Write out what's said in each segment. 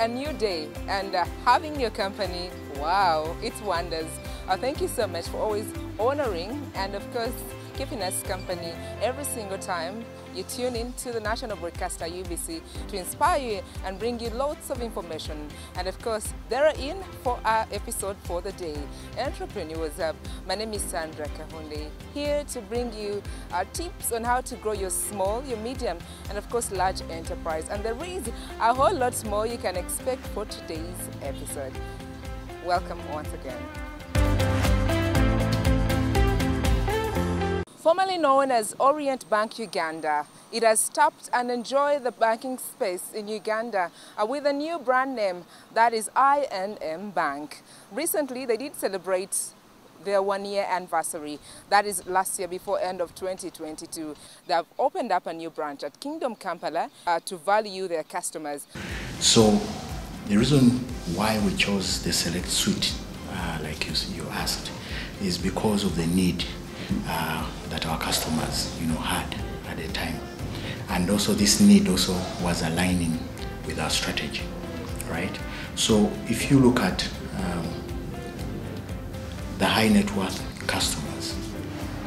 a new day, and having your company, wow, it's wonders. Thank you so much for always honoring and, of course, keeping us company every single time you tune in to the national broadcaster UBC to inspire you and bring you lots of information. And of course, they're in for our episode for the day. Entrepreneurs Up. My name is Sandra Kahunde, here to bring you tips on how to grow your small, your medium, and of course large enterprise. And there is a whole lot more you can expect for today's episode. Welcome once again. Formerly known as Orient Bank Uganda, it has tapped and enjoyed the banking space in Uganda with a new brand name that is I&M Bank. Recently, they did celebrate their one-year anniversary. That is last year before end of 2022. They have opened up a new branch at Kingdom Kampala to value their customers. So the reason why we chose the Select Suite, like you asked, is because of the need that our customers, had at the time, and also this need also was aligning with our strategy, right? So if you look at the high net worth customers,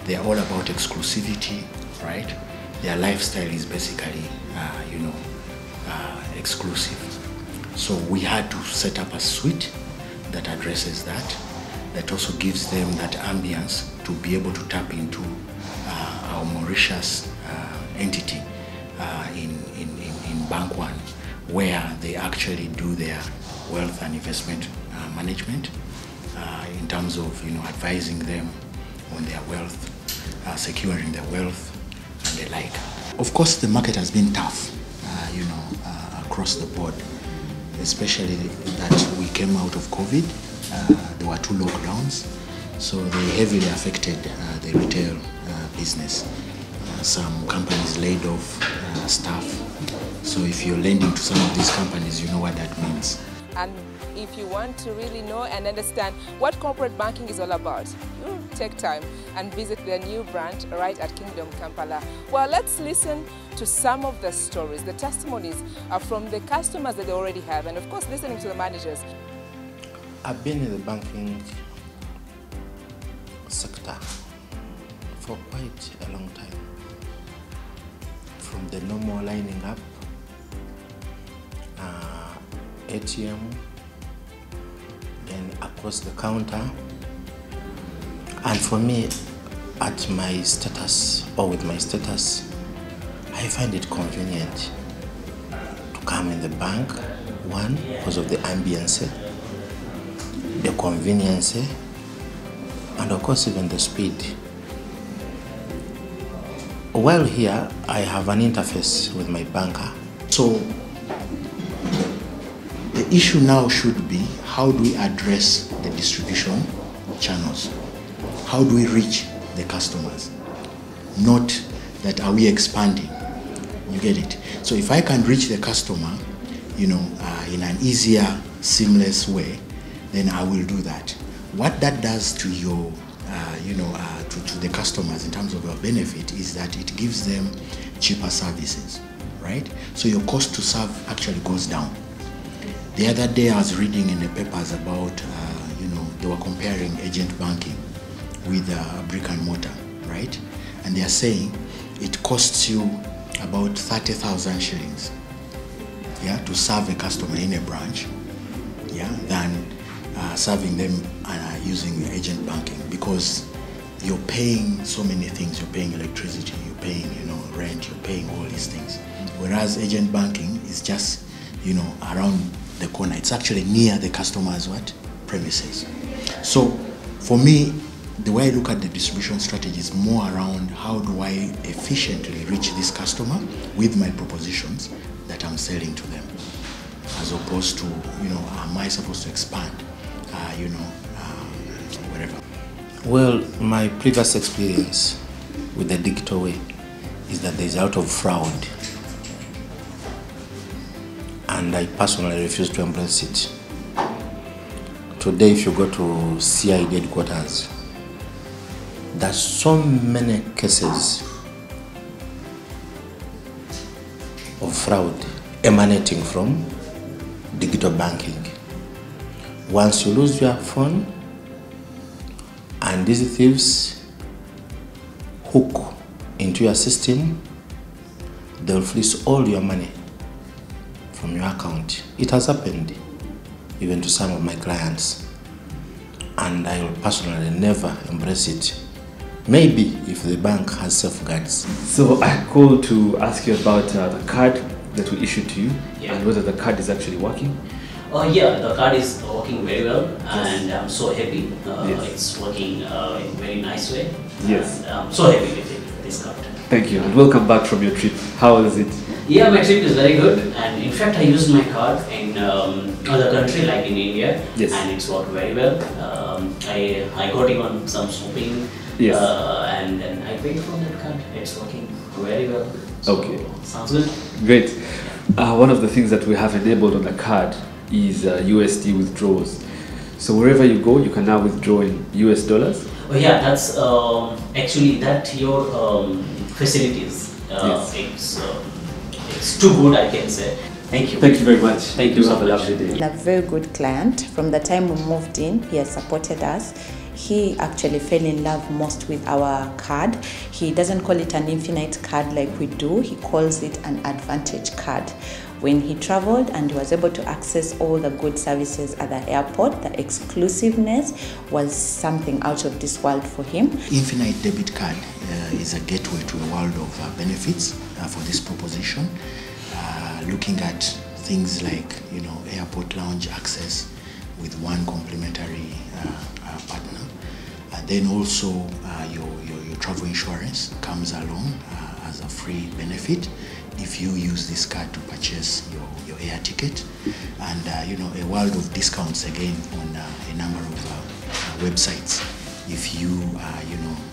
they are all about exclusivity, right? Their lifestyle is basically, exclusive. So we had to set up a suite that addresses that also gives them that ambience to be able to tap into our Mauritius entity in Bank One, where they actually do their wealth and investment management in terms of advising them on their wealth, securing their wealth, and the like. Of course, the market has been tough, across the board, especially that we came out of COVID. There were 2 lockdowns, so they heavily affected the retail business. Some companies laid off staff. So if you're lending to some of these companies, you know what that means. And if you want to really know and understand what corporate banking is all about, you take time and visit their new branch right at Kingdom Kampala. Well, let's listen to some of the stories, the testimonies from the customers that they already have, and of course listening to the managers. I've been in the banking sector for quite a long time. From the normal lining up, ATM, then across the counter. And for me, at my status, or with my status, I find it convenient to come in the bank, one, because of the ambience, the convenience, and of course even the speed. While here, I have an interface with my banker. So the issue now should be, how do we address the distribution channels? How do we reach the customers? Not that are we expanding, you get it? So if I can reach the customer, in an easier, seamless way, then I will do that. What that does to your, to the customers in terms of your benefit is that it gives them cheaper services, right? So your cost to serve actually goes down. The other day I was reading in the papers about, they were comparing agent banking with brick and mortar, right? And they are saying it costs you about 30,000 shillings, to serve a customer in a branch, than serving them using agent banking, because you're paying so many things. You're paying electricity, you're paying rent, you're paying all these things. Whereas agent banking is just around the corner. It's actually near the customer's premises. So for me, the way I look at the distribution strategy is more around how do I efficiently reach this customer with my propositions that I'm selling to them, as opposed to, am I supposed to expand, whatever. Well, my previous experience with the digital way is that there's a lot of fraud, and I personally refuse to embrace it. Today, if you go to CID headquarters, there's so many cases of fraud emanating from digital banking. Once you lose your phone and these thieves hook into your system, they'll fleece all your money from your account. It has happened even to some of my clients, and I will personally never embrace it. Maybe if the bank has safeguards. So I called to ask you about the card that we issued to you, and whether the card is actually working. Yeah, the card is working very well, and I'm so happy. It's working in a very nice way. Yes. And I'm so happy with it, this card. Thank you, and welcome back from your trip. How was it? Yeah, my trip is very good, and in fact I used my card in other country like in India, and it's worked very well. I got even some shopping, and then I paid for that card. It's working very well. So okay. Sounds good. Great. One of the things that we have enabled on the card is USD withdrawals. So wherever you go, you can now withdraw in US dollars. Oh yeah, that's actually that your facilities. It's too good, I can say. Thank you. Thank you very much. Thank you so Have a much. lovely day. A very good client. From the time we moved in, he has supported us. He actually fell in love most with our card. He doesn't call it an infinite card like we do. He calls it an advantage card. When he traveled and he was able to access all the good services at the airport, the exclusiveness was something out of this world for him. Infinite debit card is a gateway to a world of benefits for this proposition. Looking at things like, airport lounge access with one complimentary partner. Then also your travel insurance comes along as a free benefit if you use this card to purchase your air ticket, and a world of discounts again on a number of websites if you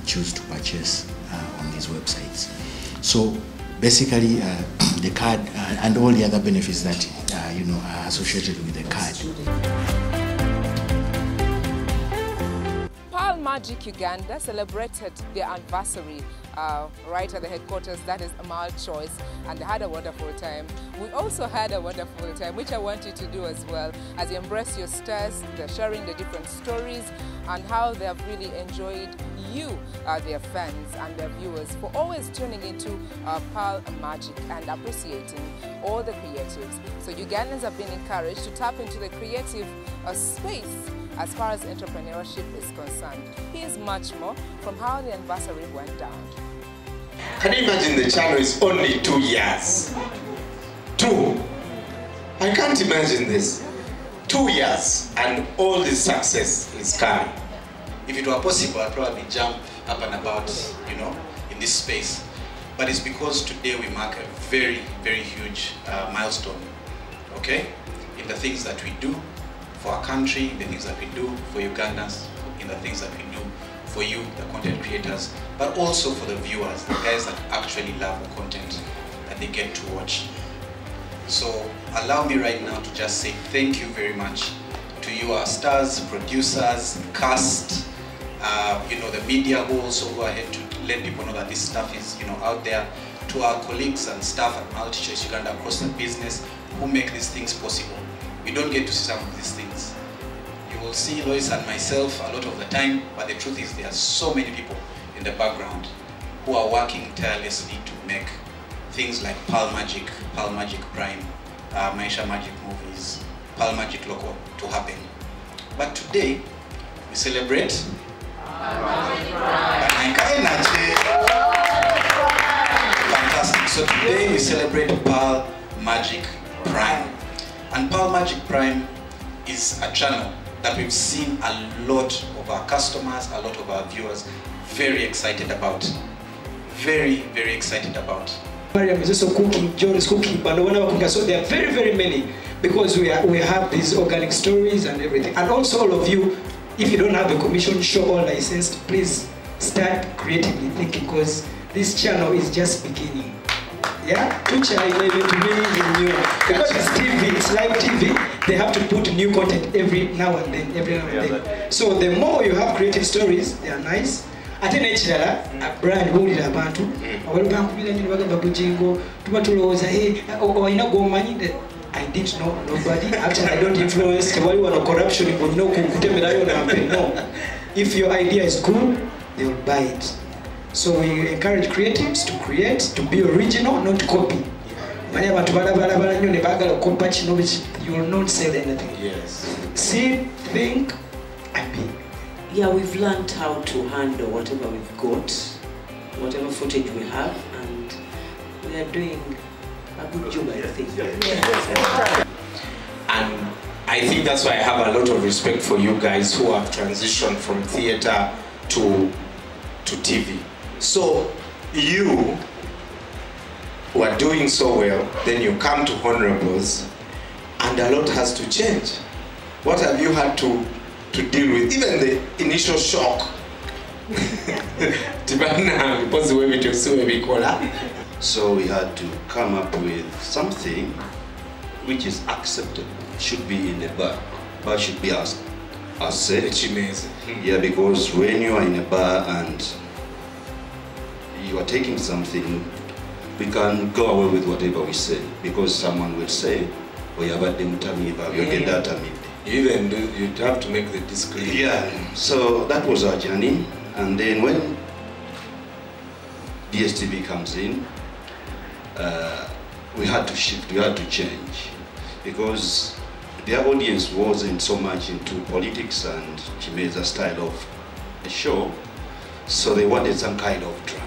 choose to purchase on these websites. So basically the card and all the other benefits that are associated with the card. Pearl Magic Uganda celebrated their anniversary right at the headquarters, that is Amal Choice, and they had a wonderful time. We also had a wonderful time, which I want you to do as well, as you embrace your stars. They're sharing the different stories and how they have really enjoyed you, their fans and their viewers, for always tuning into Pearl Magic and appreciating all the creatives. So Ugandans have been encouraged to tap into the creative space as far as entrepreneurship is concerned. Here's much more from how the anniversary went down. Can you imagine the channel is only 2 years? 2. I can't imagine this. 2 years and all this success is coming. If it were possible, I'd probably jump up and about, in this space. But it's because today we mark a very, very huge milestone, okay? In the things that we do for our country, in the things that we do for Ugandans, in the things that we do for you, the content creators, but also for the viewers, the guys that actually love the content that they get to watch. So allow me right now to just say thank you very much to you, our stars, producers, cast, the media who also go ahead to let people know that this stuff is out there, to our colleagues and staff at MultiChoice Uganda across the business who make these things possible. We don't get to see some of these things. You will see Lois and myself a lot of the time, but the truth is there are so many people in the background who are working tirelessly to make things like Pearl Magic Prime, Maisha Magic Movies, Pearl Magic Local to happen. But today, we celebrate Fantastic. So today we celebrate Pearl Magic Prime. And Pearl Magic Prime is a channel that we've seen a lot of our customers, a lot of our viewers very excited about. Very, very excited about. Mariam is also cooking, John is cooking, but one of cooking. So there are very, very many, because we have these organic stories and everything. And also all of you, if you don't have a commission show or licensed, please start creatively thinking, because this channel is just beginning. Yeah, because it's TV, it's live TV, they have to put new content every now and then, So the more you have creative stories, they are nice. Ate n'ekirala brand buulira abantu awali bankubira nnyo bagamba bujingo tuba tulowooza olina gw'omanyi didn't know nobody. Actually, I don't influence. Why you want corruption? You know, no. If your idea is good, they will buy it. So we encourage creatives to create, to be original, not to copy. You will not sell anything. Yes. See, think, and be. Yeah, we've learned how to handle whatever we've got, whatever footage we have, and we are doing a good job, I think. And I think that's why I have a lot of respect for you guys who have transitioned from theater to TV. So you were doing so well, then you come to Honorables, and a lot has to change. What have you had to deal with? Even the initial shock. So we had to come up with something which is acceptable. Should be in a bar. Bar should be as safe. Yeah, because when you are in a bar and you are taking something, we can go away with whatever we say, because someone will say, "We have a even you'd have to make the disclaimer. Yeah, so that was our journey. And then when DSTV comes in, we had to shift, we had to change, because their audience wasn't so much into politics and Chimeza's style of a show, so they wanted some kind of drama.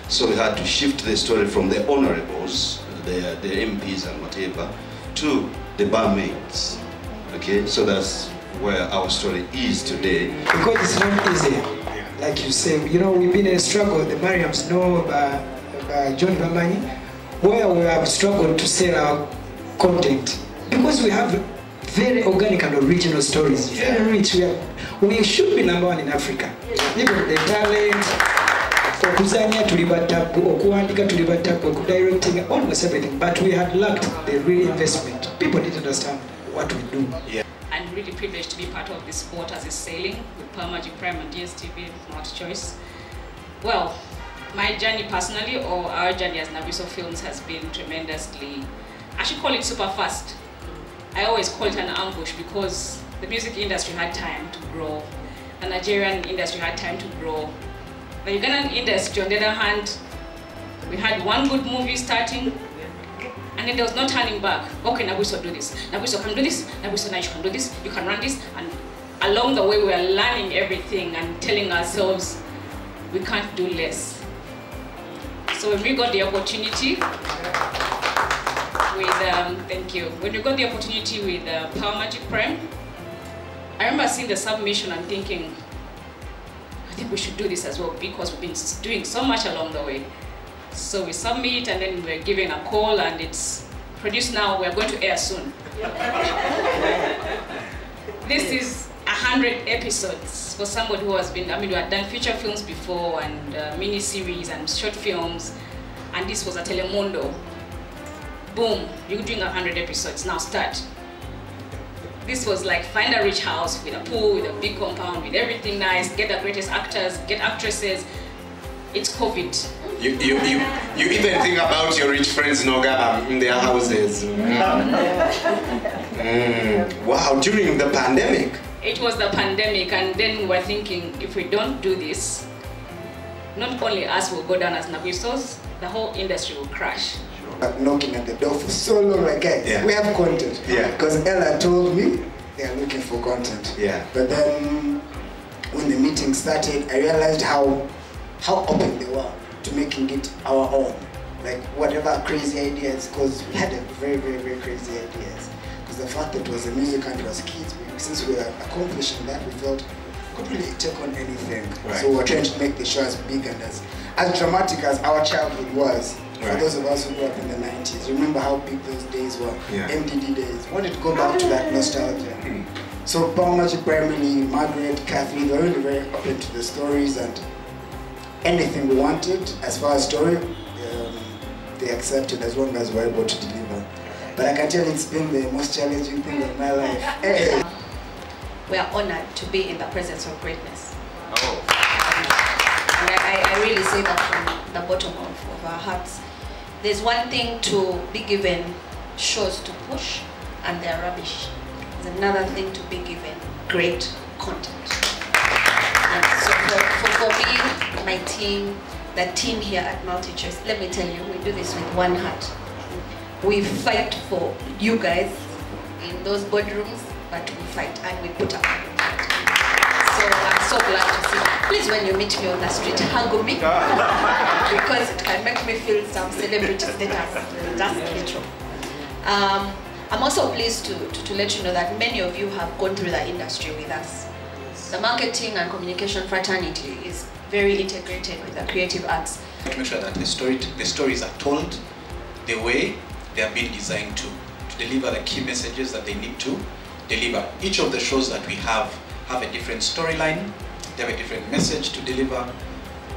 So we had to shift the story from the honorables, the MPs and whatever, to the barmaids. Okay, so that's where our story is today. Because it's not easy, like you say. You know, we've been in a struggle. The Mariams know about John Bamani, where we have struggled to sell our content, because we have very organic and original stories, very rich. We should be #1 in Africa. Even the talent, okuzanya tulibatapu, okuandika tulibatapu, okudirecting, almost everything. But we had lacked the real investment. People didn't understand what we do. Yeah. I'm really privileged to be part of this sport as it's sailing with Pearl Magic Prime and DSTV MultiChoice. Well, my journey personally, or our journey as Nabiso Films, has been tremendously, I should call it super fast. I always call it an ambush, because the music industry had time to grow. The Nigerian industry had time to grow. The Ugandan industry, on the other hand, we had one good movie starting, and then there was no turning back. Okay, Nabiso, do this. Nabiso can do this. Nabiso, now you can do this. You can run this. And along the way, we were learning everything and telling ourselves we can't do less. So when we got the opportunity with, thank you. When we got the opportunity with Pearl Magic Prime, I remember seeing the submission and thinking, I think we should do this as well, because we've been doing so much along the way. So we submit, and then we're given a call, and it's produced now. We're going to air soon. This is 100 episodes for somebody who has been, I mean, we had done feature films before, and mini-series and short films, and this was a Telemundo. Boom, you're doing 100 episodes, now start. This was like find a rich house with a pool, with a big compound, with everything nice, get the greatest actors, get actresses. It's COVID. You even think about your rich friends Nogaba in their houses. Wow, during the pandemic. It was the pandemic, and then we're thinking, if we don't do this, not only us will go down as Nabisos, the whole industry will crash. Knocking at the door for so long, like, guys, we have content. Yeah. Because Ella told me they are looking for content. Yeah. But then when the meeting started, I realized how open they were to making it our own. Like whatever crazy ideas, because we had a very, very, very crazy ideas. Because the fact that it was a music and it was kids, since we were accomplishing that, we felt we could really take on anything. Right. So we were trying to make the show as big and as dramatic as our childhood was. For those of us who grew up in the 90s, remember how big those days were, MDD days. Wanted to go back to that nostalgia. So Pearl Magic primarily, Margaret, Kathy, they were really very open to the stories, and anything we wanted as far as story, they accepted as long as we were able to deliver. But I can tell it's been the most challenging thing of my life. Hey. We are honored to be in the presence of greatness. Oh. And I really say that from the bottom of our hearts. There's one thing to be given shows to push and they're rubbish. There's another thing to be given great content. And so for me, my team, the team here at MultiChoice, let me tell you, we do this with one heart. We fight for you guys in those boardrooms, but we fight and we put up. So I'm so glad to see. Please, when you meet me on the street, hug me because it can make me feel some celebrity status. Just literal. I'm also pleased to let you know that many of you have gone through the industry with us. The marketing and communication fraternity is very integrated with the creative arts. To make sure that the stories are told the way they have been designed to deliver the key messages that they need to deliver. Each of the shows that we have a different storyline, they have a different message to deliver.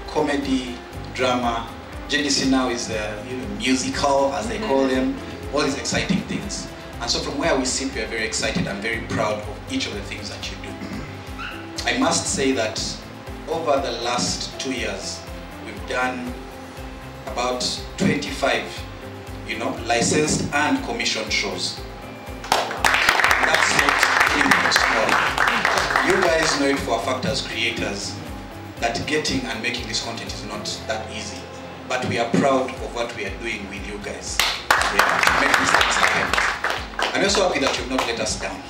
Comedy, drama, JDC now is musical, as they call them, all these exciting things. And so from where we sit, we are very excited and very proud of each of the things that you do. I must say that over the last 2 years, we've done about 25, licensed and commissioned shows. That's not even small. You guys know it for a fact as creators that getting and making this content is not that easy. But we are proud of what we are doing with you guys. To make these things happen. And we're so happy that you've not let us down.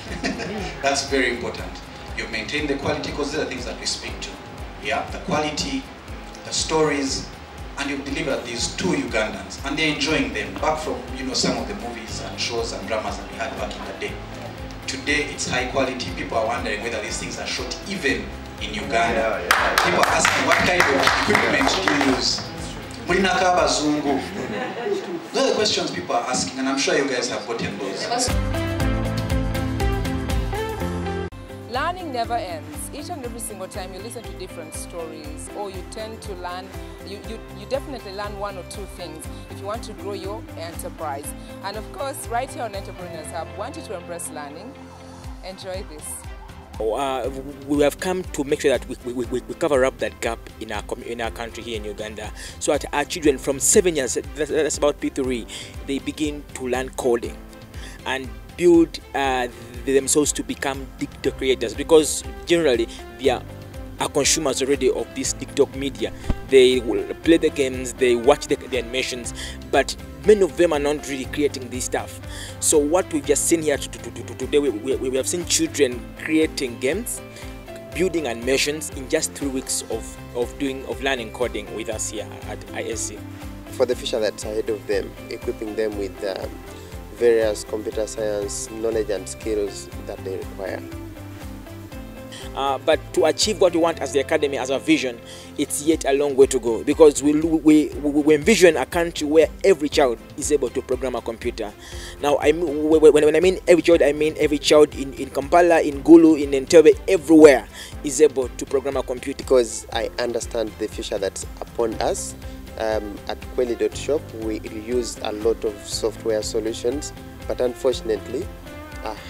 That's very important. You've maintained the quality because these are the things that we speak to. Yeah, the quality, the stories, and you've delivered these to Ugandans, and they're enjoying them. Back from some of the movies and shows and dramas that we had back in the day. Today it's high quality. People are wondering whether these things are shot even in Uganda. People are asking what kind of equipment do you use? Those are the questions people are asking, and I'm sure you guys have gotten those. Learning never ends. Each and every single time you listen to different stories, or you tend to learn, you definitely learn one or two things if you want to grow your enterprise. And of course, right here on Entrepreneurs Hub, we want you to embrace learning. Enjoy this. We have come to make sure that we cover up that gap in our country here in Uganda. So that our children from 7 years, that's about P3, they begin to learn coding and build themselves to become TikTok creators, because generally they are consumers already of this TikTok media. They will play the games, they watch the animations, but many of them are not really creating this stuff. So what we've just seen here today, we have seen children creating games, building animations in just 3 weeks of learning coding with us here at ISC. For the future that's ahead of them, equipping them with various computer science knowledge and skills that they require. But to achieve what we want as the academy, as a vision, it's yet a long way to go, because we envision a country where every child is able to program a computer. Now, when I mean every child, I mean every child in Kampala, in Gulu, in Entebbe, everywhere is able to program a computer. Because I understand the future that's upon us. At Kweli.shop, we use a lot of software solutions, but unfortunately,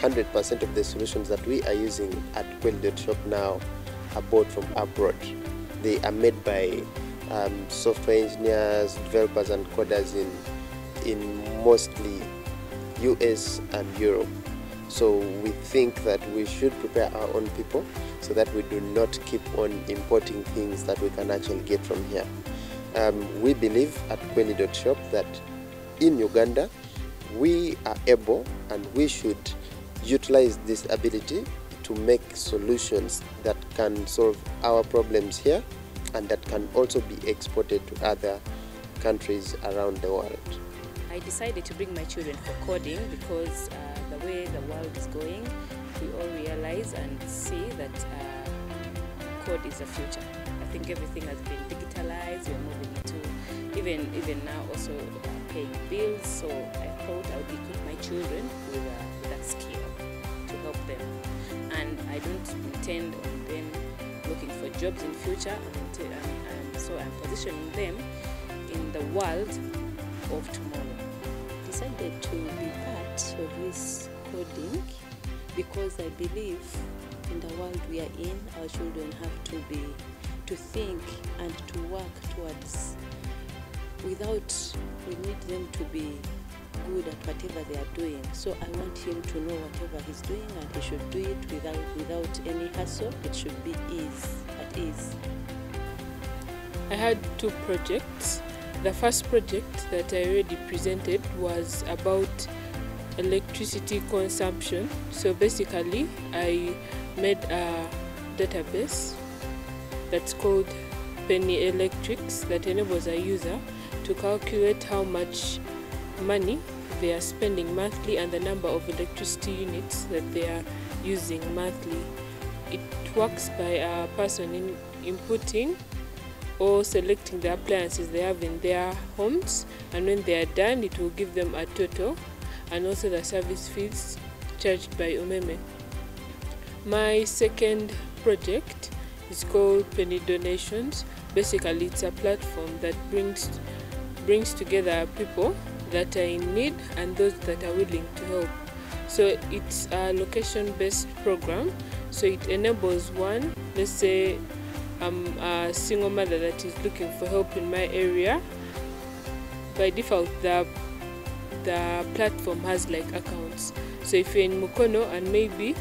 100% of the solutions that we are using at Kweli.shop now are bought from abroad. They are made by software engineers, developers and coders in mostly US and Europe. So we think that we should prepare our own people so that we do not keep on importing things that we can actually get from here. We believe at Kweli.shop that in Uganda, we are able and we should utilize this ability to make solutions that can solve our problems here and that can also be exported to other countries around the world. I decided to bring my children for coding because the way the world is going, we all realize and see that code is the future. I think everything has been digitalized. We're moving into even now also paying bills. So I thought I would equip my children with that skill to help them. And I don't intend on them looking for jobs in future. And so I'm positioning them in the world of tomorrow. I decided to be part of this coding because I believe in the world we are in, our children have to think and to work towards. We need them to be good at whatever they are doing. So I want him to know whatever he's doing, and he should do it without any hassle. It should be at ease. I had 2 projects. The first project that I already presented was about electricity consumption. So basically, I made a database that's called Penny Electrics that enables a user to calculate how much money they are spending monthly and the number of electricity units that they are using monthly. It works by a person inputting or selecting the appliances they have in their homes, and when they are done, it will give them a total and also the service fees charged by Umeme. My second project is called Penny Donations. Basically, it's a platform that brings together people that are in need and those that are willing to help. So it's a location-based program. So it enables one, let's say I'm a single mother that is looking for help in my area. By default, the platform has like accounts. So if you're in Mukono and maybe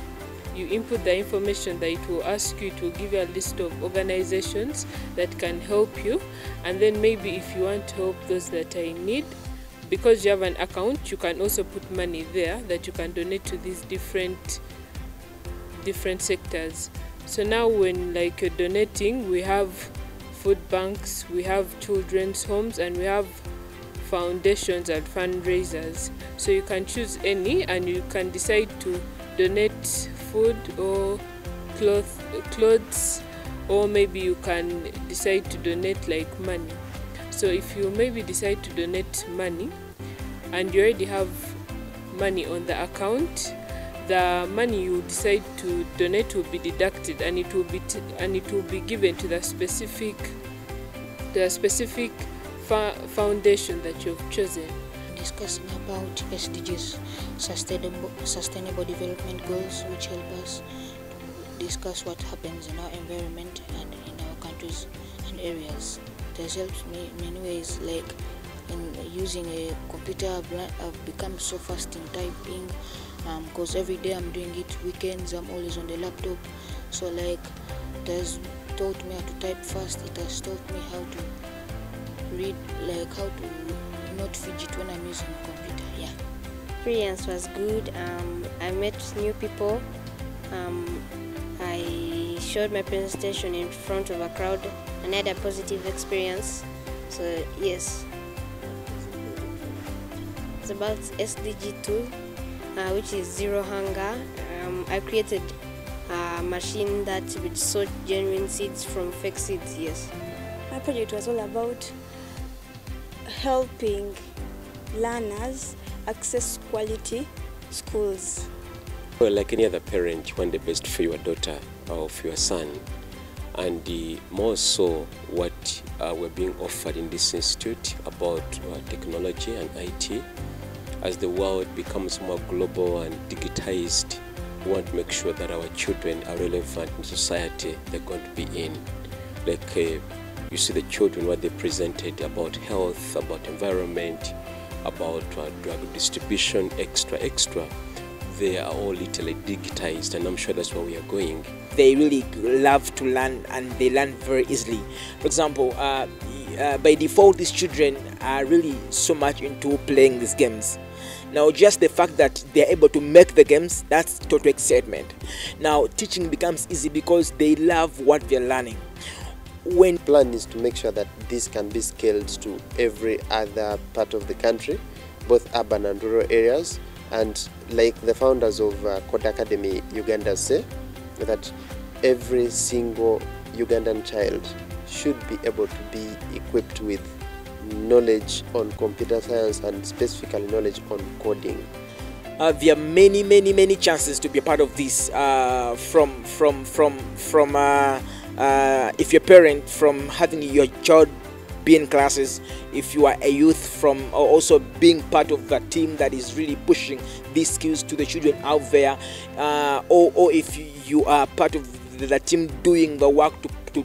you input the information that it will ask you, it will give you a list of organizations that can help you. And then maybe if you want to help those that are in need, because you have an account, you can also put money there that you can donate to these different sectors. So now when like you're donating, we have food banks, we have children's homes, and we have foundations and fundraisers. So you can choose any and you can decide to donate food or clothes, or maybe you can decide to donate like money. So if you maybe decide to donate money and you already have money on the account, the money you decide to donate will be deducted, and it will be given to the specific foundation that you've chosen. Discussing about SDGs, sustainable development goals, which help us to discuss what happens in our environment and in our countries and areas. It has helped me in many ways, like in using a computer. I've become so fast in typing, because every day I'm doing it. Weekends I'm always on the laptop, so like it has taught me how to type fast. It has taught me how to read, like how to not fidget when I'm using a computer. Yeah. Experience was good. I met new people. I showed my presentation in front of a crowd and had a positive experience. So yes, it's about SDG 2, which is zero hunger. I created a machine that would sort genuine seeds from fake seeds. Yes. My project was all about helping learners access quality schools. Well, like any other parent, you want the best for your daughter or for your son, and more so what we're being offered in this institute about technology and IT. As the world becomes more global and digitized, we want to make sure that our children are relevant in society they're going to be in. Like you see the children, what they presented about health, about environment, about drug distribution, extra. They are all literally digitized, and I'm sure that's where we are going. They really love to learn, and they learn very easily. For example, by default, these children are really so much into playing these games. Now, just the fact that they're able to make the games, that's total excitement. Now, teaching becomes easy because they love what they're learning. When plan is to make sure that this can be scaled to every other part of the country, both urban and rural areas, and like the founders of Code Academy Uganda say, that every single Ugandan child should be able to be equipped with knowledge on computer science and specifically knowledge on coding. There are many chances to be a part of this. If you're a parent, from having your child be in classes, if you are a youth, from also being part of the team that is really pushing these skills to the children out there, or if you are part of the team doing the work to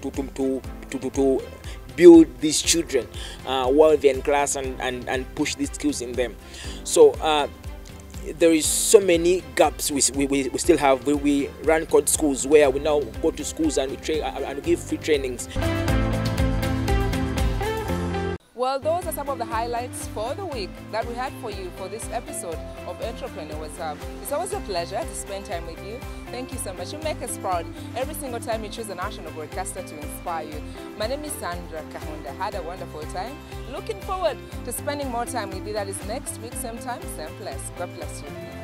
build these children while they're in class and push these skills in them. So there is so many gaps we still have. We run code schools where we now go to schools and we train and we give free trainings. Well, those are some of the highlights for the week that we had for you for this episode of Entrepreneur What's Up. It's always a pleasure to spend time with you. Thank you so much. You make us proud every single time you choose a national broadcaster to inspire you. My name is Sandra Kahunda. Had a wonderful time. Looking forward to spending more time with you. That is next week, same time, same place. God bless you.